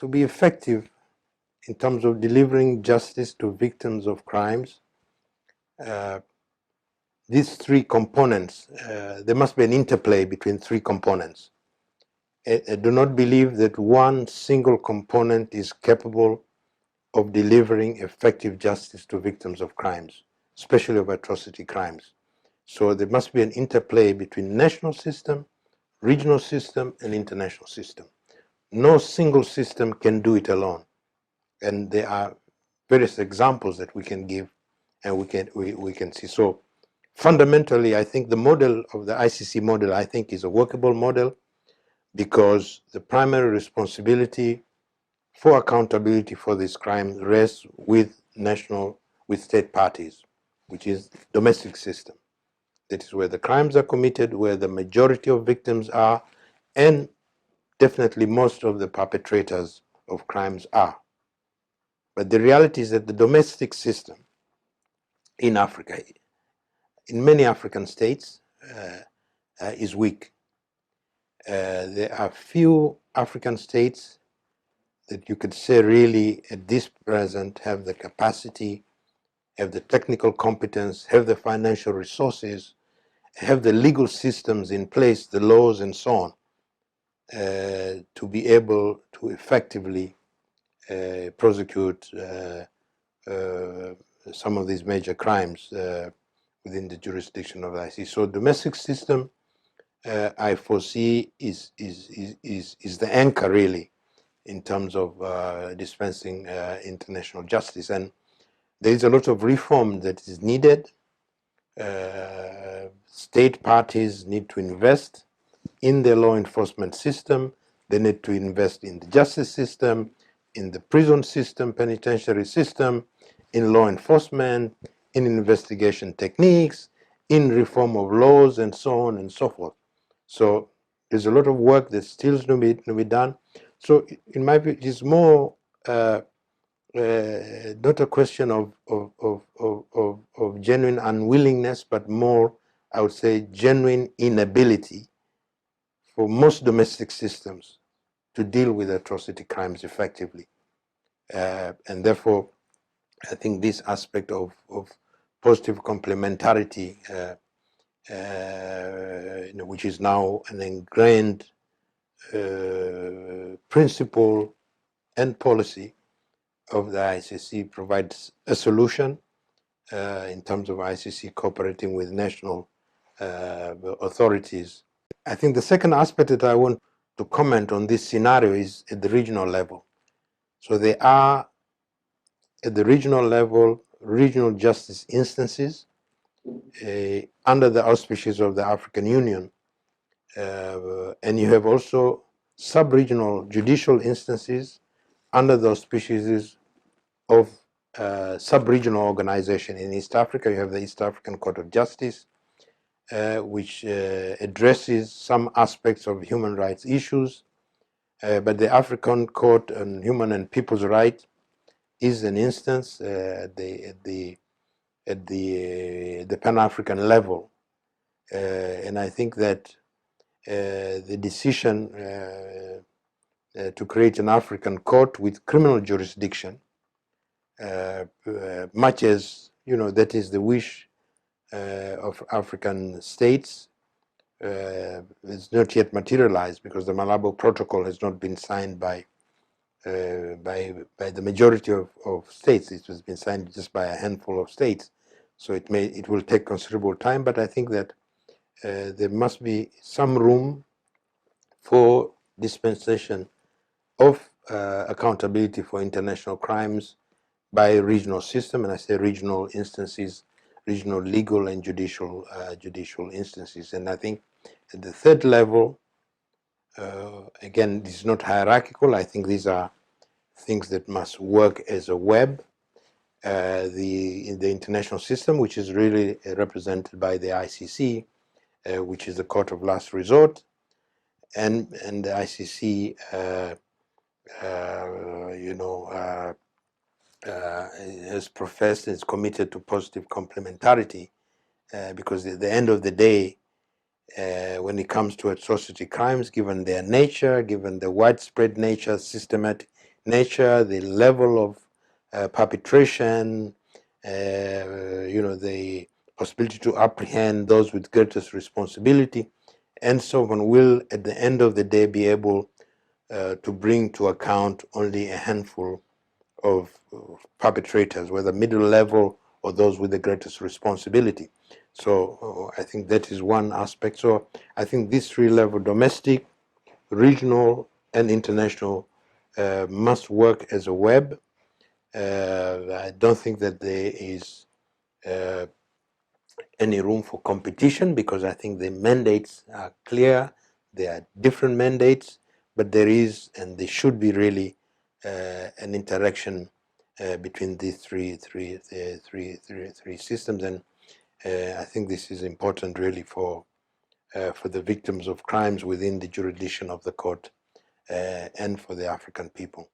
to be effective in terms of delivering justice to victims of crimes, these three components, there must be an interplay between three components. I do not believe that one single component is capable of delivering effective justice to victims of crimes, especially of atrocity crimes. So there must be an interplay between national system, regional system, and international system. No single system can do it alone. And there are various examples that we can give and we can see. So fundamentally, I think the model of the ICC model, I think, is a workable model, because the primary responsibility for accountability for these crimes rests with state parties, which is domestic system. That is where the crimes are committed, where the majority of victims are, and definitely most of the perpetrators of crimes are. But the reality is that the domestic system in Africa, in many African states, is weak. There are few African states that you could say really at this present have the capacity, have the technical competence, have the financial resources, have the legal systems in place, the laws and so on, to be able to effectively prosecute some of these major crimes within the jurisdiction of the ICC. So domestic system, I foresee, is the anchor really in terms of dispensing international justice. And there is a lot of reform that is needed. State parties need to invest in the law enforcement system. They need to invest in the justice system, in the prison system, penitentiary system, in law enforcement, in investigation techniques, in reform of laws, and so on and so forth. So there's a lot of work that still needs to be done. So in my view, it is more not a question of genuine unwillingness, but more, I would say, genuine inability for most domestic systems to deal with atrocity crimes effectively. And therefore, I think this aspect of positive complementarity, which is now an ingrained principle and policy of the ICC, provides a solution in terms of ICC cooperating with national authorities. I think the second aspect that I want to comment on this scenario is at the regional level. So there are, at the regional level, regional justice instances under the auspices of the African Union. And you have also sub-regional judicial instances under the auspices of sub-regional organization. In East Africa, you have the East African Court of Justice, which addresses some aspects of human rights issues. But the African Court on Human and People's Rights is an instance at the Pan-African level. And I think that the decision to create an African court with criminal jurisdiction, much as, that is the wish of African states, is not yet materialized, because the Malabo Protocol has not been signed by the majority of states. It has been signed just by a handful of states. So it will take considerable time, but I think that there must be some room for dispensation of accountability for international crimes by a regional system, and I say regional instances, regional legal and judicial instances. And I think at the third level, again, this is not hierarchical. I think these are things that must work as a web. In the international system, which is really represented by the ICC, which is the court of last resort, and the ICC, has professed, is committed to positive complementarity, because at the end of the day, when it comes to atrocity crimes, given their nature, given the widespread nature, systematic nature, the level of perpetration, the possibility to apprehend those with greatest responsibility, and so on, will at the end of the day be able to bring to account only a handful of perpetrators, whether middle level or those with the greatest responsibility. So I think that is one aspect. So I think these three levels, domestic, regional, and international, must work as a web. I don't think that there is any room for competition, because I think the mandates are clear. There are different mandates, but there is, and there should be really an interaction between these three systems. And I think this is important really for the victims of crimes within the jurisdiction of the court and for the African people.